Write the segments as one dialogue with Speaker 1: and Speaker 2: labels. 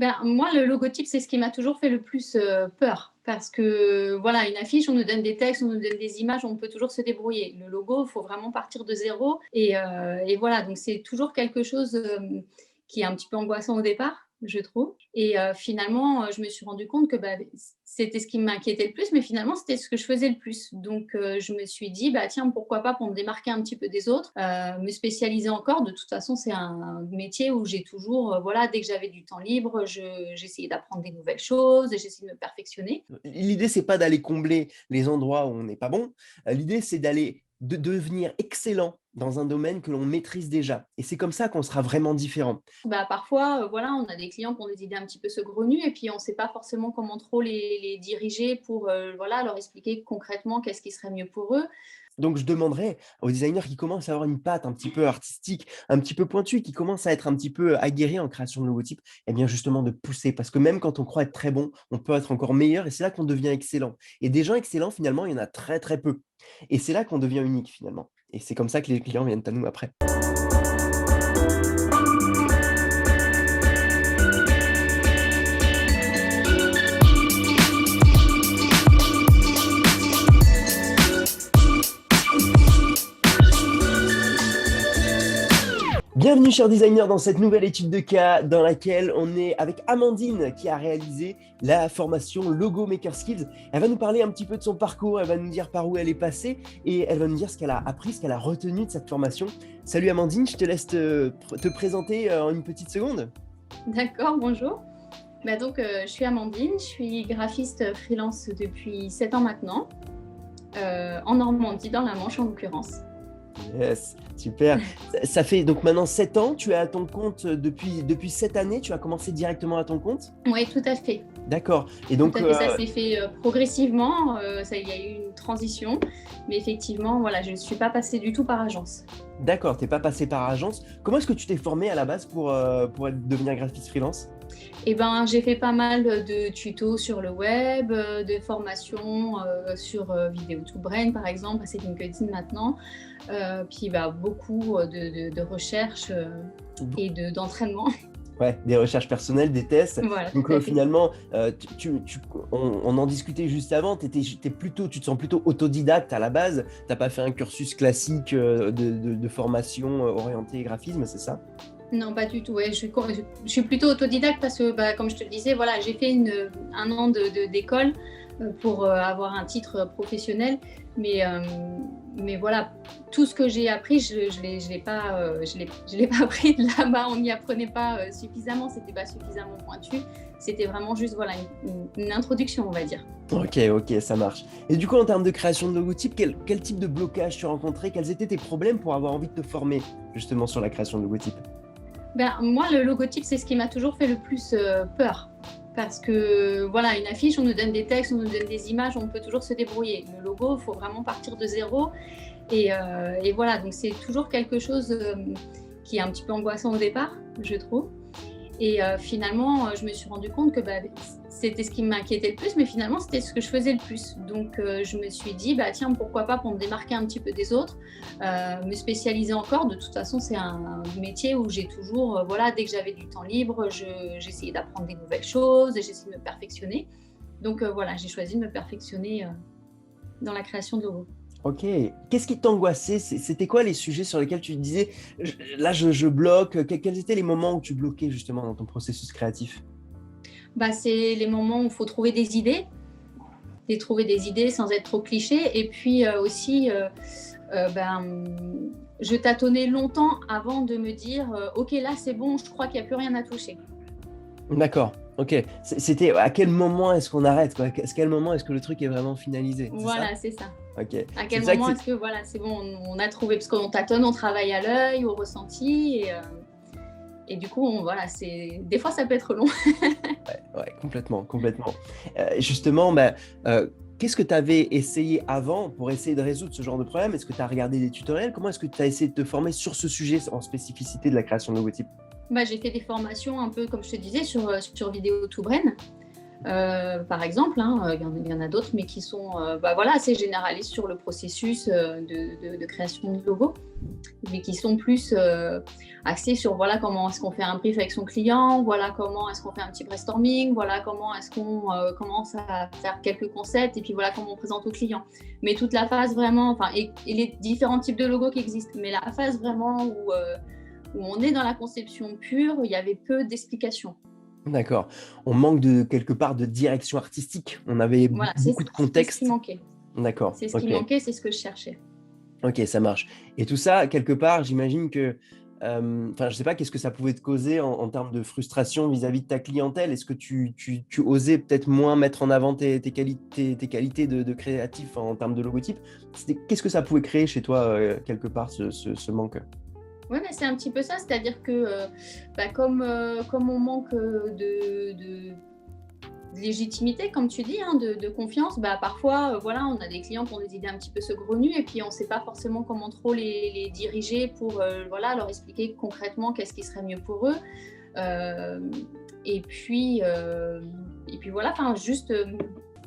Speaker 1: Ben, moi, le logotype, c'est ce qui m'a toujours fait le plus, peur parce que, voilà, une affiche, on nous donne des textes, on nous donne des images, on peut toujours se débrouiller. Le logo, il faut vraiment partir de zéro et voilà, donc c'est toujours quelque chose, qui est un petit peu angoissant au départ, je trouve et finalement, je me suis rendu compte que, bah, c'était ce qui m'inquiétait le plus, mais finalement, c'était ce que je faisais le plus. Donc je me suis dit: «Bah, tiens, pourquoi pas pour me démarquer un petit peu des autres, me spécialiser encore». De toute façon, c'est un métier où j'ai toujours, voilà, dès que j'avais du temps libre, j'essayais d'apprendre des nouvelles choses, j'essayais de me perfectionner.
Speaker 2: L'idée, c'est pas d'aller combler les endroits où on n'est pas bon. L'idée, c'est de devenir excellent dans un domaine que l'on maîtrise déjà et c'est comme ça qu'on sera vraiment différent.
Speaker 1: Bah, parfois, voilà, on a des clients qui ont des idées un petit peu saugrenues et puis on ne sait pas forcément comment trop les diriger pour, voilà, leur expliquer concrètement qu'est-ce qui serait mieux pour eux.
Speaker 2: Donc je demanderais aux designers qui commencent à avoir une patte un petit peu artistique, un petit peu pointue, qui commencent à être un petit peu aguerris en création de logotypes, eh bien justement de pousser. Parce que même quand on croit être très bon, on peut être encore meilleur et c'est là qu'on devient excellent. Et des gens excellents, finalement, il y en a très très peu. Et c'est là qu'on devient unique finalement. Et c'est comme ça que les clients viennent à nous après. Bienvenue chers designers dans cette nouvelle étude de cas dans laquelle on est avec Amandine qui a réalisé la formation Logo Maker Skills. Elle va nous parler un petit peu de son parcours, elle va nous dire par où elle est passée et elle va nous dire ce qu'elle a appris, ce qu'elle a retenu de cette formation. Salut Amandine, je te laisse te présenter en une petite seconde.
Speaker 1: D'accord, bonjour. Bah, donc, je suis Amandine, je suis graphiste freelance depuis 7 ans maintenant, en Normandie, dans la Manche en l'occurrence.
Speaker 2: Yes, super. Ça fait donc maintenant 7 ans, tu es à ton compte depuis cette année, tu as commencé directement à ton compte?
Speaker 1: Oui, tout à fait.
Speaker 2: D'accord. Et
Speaker 1: Tout
Speaker 2: donc,
Speaker 1: à fait, ça s'est fait, progressivement, il y a eu une transition, mais effectivement, voilà, je ne suis pas passée du tout par agence.
Speaker 2: d'accord, tu es pas passé par agence. Comment est-ce que tu t'es formé à la base pour devenir graphiste freelance?
Speaker 1: Et ben, j'ai fait pas mal de tutos sur le web, de formations, sur, Vidéo2Brain par exemple, c'est LinkedIn maintenant, puis bah, beaucoup, de recherches, et d'entraînement.
Speaker 2: Ouais, des recherches personnelles, des tests.
Speaker 1: Voilà,
Speaker 2: Donc,
Speaker 1: tout à fait.
Speaker 2: finalement, on en discutait juste avant, tu te sens plutôt autodidacte à la base. Tu as pas fait un cursus classique, de formation, orientée graphisme, c'est ça?
Speaker 1: Non, pas du tout, ouais, je suis plutôt autodidacte parce que, bah, comme je te le disais, voilà, j'ai fait 1 an d'école, pour, avoir un titre professionnel, mais mais voilà, tout ce que j'ai appris, je l'ai pas, je l'ai pas appris de là-bas. On n'y apprenait pas, suffisamment, c'était pas suffisamment pointu. C'était vraiment juste, voilà, une introduction, on va dire.
Speaker 2: OK, ça marche. Et du coup, en termes de création de logotypes, quel type de blocage tu rencontrais? Quels étaient tes problèmes pour avoir envie de te former, justement, sur la création de logotypes?
Speaker 1: Ben, moi, le logotype, c'est ce qui m'a toujours fait le plus, peur. Parce que, voilà, une affiche, on nous donne des textes, on nous donne des images, on peut toujours se débrouiller. Le logo, il faut vraiment partir de zéro et voilà, donc c'est toujours quelque chose, qui est un petit peu angoissant au départ, je trouve et finalement, je me suis rendu compte que, bah, c'était ce qui m'inquiétait le plus, mais finalement, c'était ce que je faisais le plus. Donc je me suis dit: «Bah, tiens, pourquoi pas pour me démarquer un petit peu des autres, me spécialiser encore». De toute façon, c'est un métier où j'ai toujours, voilà, dès que j'avais du temps libre, j'essayais d'apprendre des nouvelles choses, j'essayais de me perfectionner. Donc voilà, j'ai choisi de me perfectionner, dans la création de logos.
Speaker 2: OK. Qu'est-ce qui t'angoissait? C'était quoi les sujets sur lesquels tu te disais: je bloque»? Quels étaient les moments où tu bloquais justement dans ton processus créatif?
Speaker 1: Bah, c'est les moments où il faut trouver des idées et trouver des idées sans être trop cliché et puis, aussi, ben, je tâtonnais longtemps avant de me dire, «OK, là, c'est bon, je crois qu'il y a plus rien à toucher».
Speaker 2: D'accord, OK. C'était à quel moment est-ce qu'on arrête, quoi? Quel moment est-ce que le truc est vraiment finalisé, c'est ça?
Speaker 1: Voilà, c'est ça.
Speaker 2: OK.
Speaker 1: À
Speaker 2: C'est
Speaker 1: quel
Speaker 2: ça que
Speaker 1: moment
Speaker 2: c'est
Speaker 1: est-ce que, voilà, c'est bon, on a trouvé parce qu'on tâtonne, on travaille à l'œil, au ressenti et du coup, voilà, c'est des fois, ça peut être long.
Speaker 2: ouais, complètement, complètement. Justement, bah, qu'est-ce que tu avais essayé avant pour essayer de résoudre ce genre de problème? Est-ce que tu as regardé des tutoriels? Comment est-ce que tu as essayé de te former sur ce sujet en spécificité de la création de logotypes?
Speaker 1: Bah, j'ai fait des formations un peu comme je te disais sur Vidéo2Brain. Par exemple, hein, y en a d'autres, mais qui sont voilà, assez généralistes sur le processus de création de logo, mais qui sont plus axés sur voilà, comment est-ce qu'on fait un brief avec son client, voilà comment est-ce qu'on fait un petit brainstorming, voilà comment est-ce qu'on commence à faire quelques concepts, et puis voilà comment on présente au client. Mais toute la phase vraiment, et les différents types de logos qui existent, mais la phase vraiment où on est dans la conception pure, il y avait peu d'explications.
Speaker 2: D'accord. On manque de quelque part de direction artistique. On avait
Speaker 1: Voilà,
Speaker 2: beaucoup de
Speaker 1: c'est ce qui
Speaker 2: contexte.
Speaker 1: manquait.
Speaker 2: D'accord,
Speaker 1: C'est ce qui
Speaker 2: OK.
Speaker 1: manquait, c'est ce que je cherchais.
Speaker 2: OK, ça marche. Et tout ça, quelque part, j'imagine que, je sais pas, qu'est-ce que ça pouvait te causer en termes de frustration vis-à-vis de ta clientèle? Est-ce que tu osais peut-être moins mettre en avant tes qualités de créatif en termes de logotype? Qu'est-ce que ça pouvait créer chez toi, quelque part, ce manque?
Speaker 1: Oui, mais c'est un petit peu ça, c'est-à-dire que comme on manque de légitimité, comme tu dis, hein, de confiance, parfois, voilà, on a des clients qui ont des idées un petit peu saugrenues et puis on ne sait pas forcément comment trop les diriger pour voilà, leur expliquer concrètement qu'est-ce qui serait mieux pour eux. Euh, et puis voilà, juste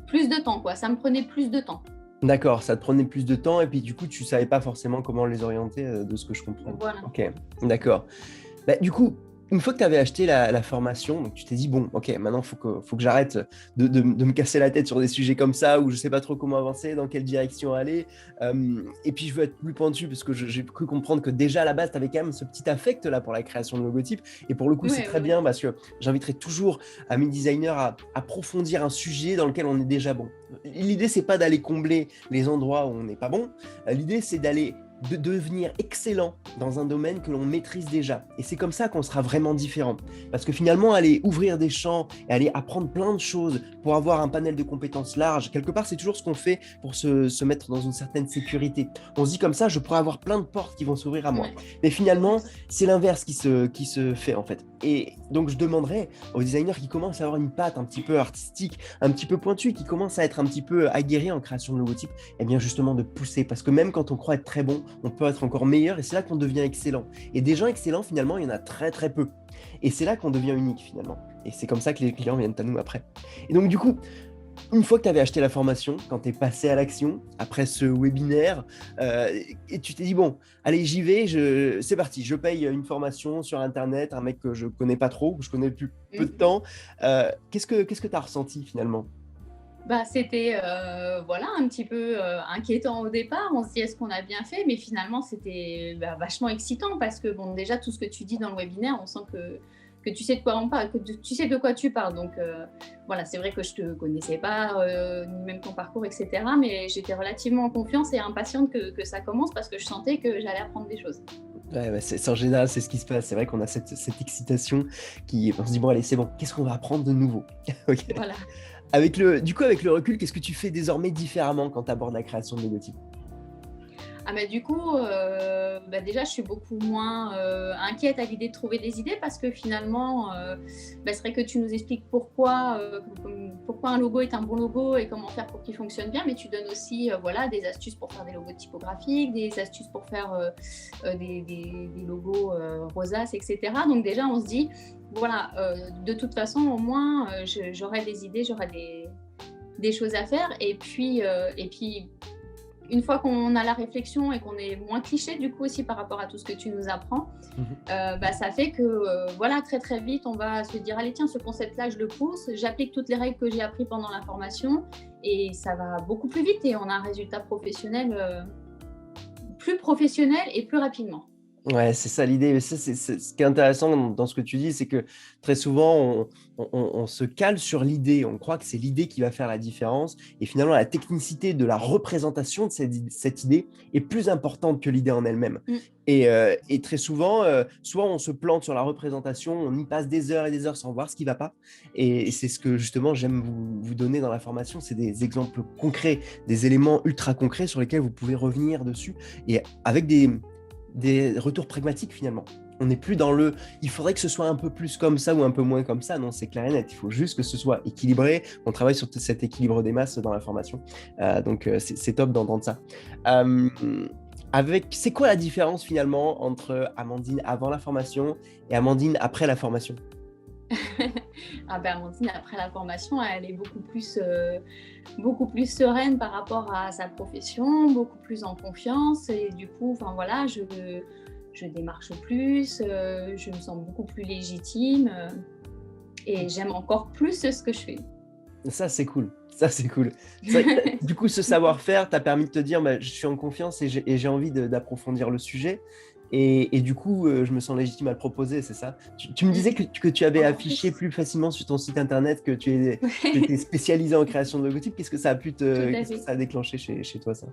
Speaker 1: plus de temps, quoi. Ça me prenait plus de temps.
Speaker 2: D'accord, ça te prenait plus de temps et puis du coup, tu savais pas forcément comment les orienter, de ce que je comprends.
Speaker 1: Voilà.
Speaker 2: OK, d'accord. Du coup, une fois que tu avais acheté la formation, donc tu t'es dit: «Bon, OK, maintenant faut que j'arrête de me casser la tête sur des sujets comme ça où je sais pas trop comment avancer, dans quelle direction aller, et puis je veux être plus pointu» parce que j'ai cru comprendre que déjà à la base, tu avais quand même ce petit affect là pour la création de logotypes et pour le coup, c'est
Speaker 1: Ouais,
Speaker 2: très
Speaker 1: ouais, ouais.
Speaker 2: bien parce que j'inviterai toujours mes designers à approfondir un sujet dans lequel on est déjà bon. L'idée, c'est pas d'aller combler les endroits où on n'est pas bon, l'idée, c'est de devenir excellent dans un domaine que l'on maîtrise déjà. Et c'est comme ça qu'on sera vraiment différent. Parce que finalement, aller ouvrir des champs et aller apprendre plein de choses pour avoir un panel de compétences large, quelque part, c'est toujours ce qu'on fait pour se mettre dans une certaine sécurité. On se dit comme ça, je pourrais avoir plein de portes qui vont s'ouvrir à moi.
Speaker 1: Ouais.
Speaker 2: Mais finalement, c'est l'inverse qui se fait en fait. Et donc, je demanderais aux designers qui commencent à avoir une patte un petit peu artistique, un petit peu pointue, qui commencent à être un petit peu aguerris en création de logotypes, et bien justement de pousser. Parce que même quand on croit être très bon, on peut être encore meilleur et c'est là qu'on devient excellent. Et des gens excellents, finalement, il y en a très très peu. Et c'est là qu'on devient unique finalement. Et c'est comme ça que les clients viennent à nous après. Et donc du coup, une fois que tu avais acheté la formation, quand tu es passé à l'action, après ce webinaire, et tu t'es dit, bon, allez, j'y vais, c'est parti, je paye une formation sur Internet, un mec que je connais pas trop, que je connais depuis peu de temps. Qu'est-ce que tu as ressenti finalement?
Speaker 1: C'était voilà, un petit peu inquiétant au départ. On se dit est-ce qu'on a bien fait, mais finalement c'était vachement excitant parce que bon, déjà tout ce que tu dis dans le webinaire, on sent que tu sais de quoi on parle, que tu sais de quoi tu parles. Donc voilà, c'est vrai que je te connaissais pas, ni même ton parcours, etc. Mais j'étais relativement en confiance et impatiente que ça commence parce que je sentais que j'allais apprendre des choses.
Speaker 2: Ouais, en général, c'est ce qui se passe. C'est vrai qu'on a cette excitation on se dit, bon, allez, c'est bon, qu'est-ce qu'on va apprendre de nouveau? Ok.
Speaker 1: Voilà.
Speaker 2: Avec le recul, qu'est-ce que tu fais désormais différemment quand tu abordes la création de logotypes?
Speaker 1: Du coup, déjà, je suis beaucoup moins inquiète à l'idée de trouver des idées parce que finalement, c'est vrai que tu nous expliques pourquoi un logo est un bon logo et comment faire pour qu'il fonctionne bien, mais tu donnes aussi voilà, des astuces pour faire des logos typographiques, des astuces pour faire des logos rosaces, etc. Donc déjà, on se dit, voilà, de toute façon, au moins, j'aurai des idées, j'aurai des choses à faire. Et puis, une fois qu'on a la réflexion et qu'on est moins cliché du coup aussi par rapport à tout ce que tu nous apprends, ça fait que voilà, très très vite on va se dire allez tiens, ce concept là je le pousse, j'applique toutes les règles que j'ai appris pendant la formation et ça va beaucoup plus vite et on a un résultat professionnel plus professionnel et plus rapidement.
Speaker 2: Ouais, c'est ça l'idée. Mais ça, c'est ce qui est intéressant dans ce que tu dis, c'est que très souvent, on se cale sur l'idée. On croit que c'est l'idée qui va faire la différence. Et finalement, la technicité de la représentation de cette idée est plus importante que l'idée en elle-même. Et très souvent, soit on se plante sur la représentation, on y passe des heures et des heures sans voir ce qui ne va pas. Et c'est ce que justement j'aime vous donner dans la formation, c'est des exemples concrets, des éléments ultra concrets sur lesquels vous pouvez revenir dessus. Et avec des retours pragmatiques finalement. On n'est plus dans il faudrait que ce soit un peu plus comme ça ou un peu moins comme ça. Non, c'est clair et net. Il faut juste que ce soit équilibré. On travaille sur cet équilibre des masses dans la formation. Donc, c'est top d'entendre ça. C'est quoi la différence finalement entre Amandine avant la formation et Amandine après la formation?
Speaker 1: Ah ben, Amandine, après la formation, elle est beaucoup plus sereine par rapport à sa profession, beaucoup plus en confiance et du coup, enfin voilà, je démarche plus, je me sens beaucoup plus légitime, et j'aime encore plus ce que je fais.
Speaker 2: Ça, c'est cool. Ça, c'est cool. C'est vrai que, du coup, ce savoir-faire t'a permis de te dire, bah, je suis en confiance et j'ai envie d'approfondir le sujet. Et du coup, je me sens légitime à le proposer, c'est ça? Tu me disais que tu avais
Speaker 1: Encore
Speaker 2: affiché
Speaker 1: plus.
Speaker 2: plus facilement sur ton site internet que tu étais spécialisé en création de logotypes.
Speaker 1: Tout à
Speaker 2: Qu'est-ce que
Speaker 1: fait.
Speaker 2: ça a déclenché chez toi, ça?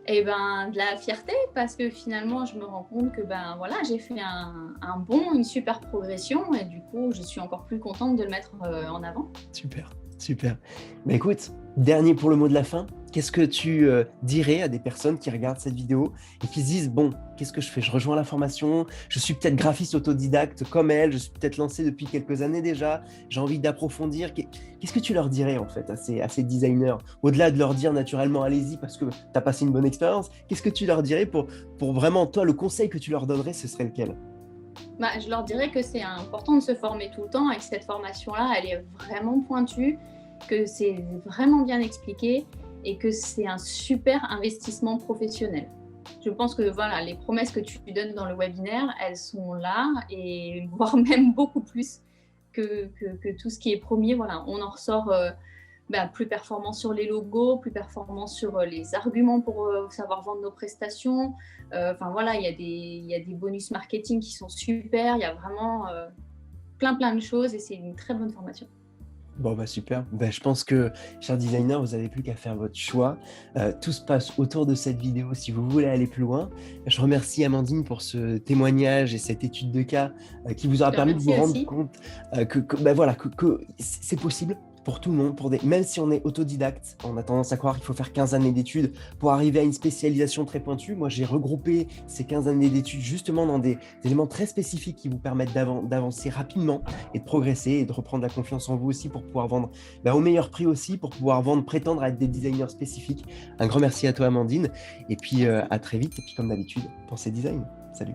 Speaker 1: Et ben, de la fierté parce que finalement, je me rends compte que ben voilà, j'ai fait un bond, une super progression et du coup, je suis encore plus contente de le mettre en avant.
Speaker 2: Super, super. Bah, écoute, dernier pour le mot de la fin, qu'est-ce que tu dirais à des personnes qui regardent cette vidéo et qui se disent, bon, qu'est-ce que je fais? Je rejoins la formation, je suis peut-être graphiste autodidacte comme elle, je suis peut-être lancé depuis quelques années déjà, j'ai envie d'approfondir. Qu'est-ce que tu leur dirais en fait à ces designers? Au-delà de leur dire naturellement, allez-y parce que tu as passé une bonne expérience, qu'est-ce que tu leur dirais pour vraiment, toi, le conseil que tu leur donnerais, ce serait lequel?
Speaker 1: Bah, je leur dirais que c'est important de se former tout le temps et que cette formation-là, elle est vraiment pointue, que c'est vraiment bien expliqué et que c'est un super investissement professionnel. Je pense que voilà, les promesses que tu donnes dans le webinaire, elles sont là et voire même beaucoup plus que tout ce qui est promis. Voilà, on en ressort plus performant sur les logos, plus performant sur les arguments pour savoir vendre nos prestations. Enfin voilà, il y a des bonus marketing qui sont super. Il y a vraiment plein de choses et c'est une très bonne formation.
Speaker 2: Bon, bah super. Bah, je pense que, chers designers, vous n'avez plus qu'à faire votre choix. Tout se passe autour de cette vidéo si vous voulez aller plus loin. Je remercie Amandine pour ce témoignage et cette étude de cas qui vous
Speaker 1: Je
Speaker 2: aura
Speaker 1: te
Speaker 2: permis de vous
Speaker 1: remercie
Speaker 2: rendre
Speaker 1: aussi.
Speaker 2: compte bah, voilà, que c'est possible pour tout le monde, même si on est autodidacte, on a tendance à croire qu'il faut faire 15 années d'études pour arriver à une spécialisation très pointue. Moi, j'ai regroupé ces 15 années d'études justement dans des éléments très spécifiques qui vous permettent d'avancer rapidement et de progresser et de reprendre la confiance en vous aussi pour pouvoir vendre au meilleur prix aussi, pour pouvoir vendre, prétendre à être des designers spécifiques. Un grand merci à toi, Amandine. Et puis
Speaker 1: Merci.
Speaker 2: à très vite. Et puis comme d'habitude, pensez design. Salut.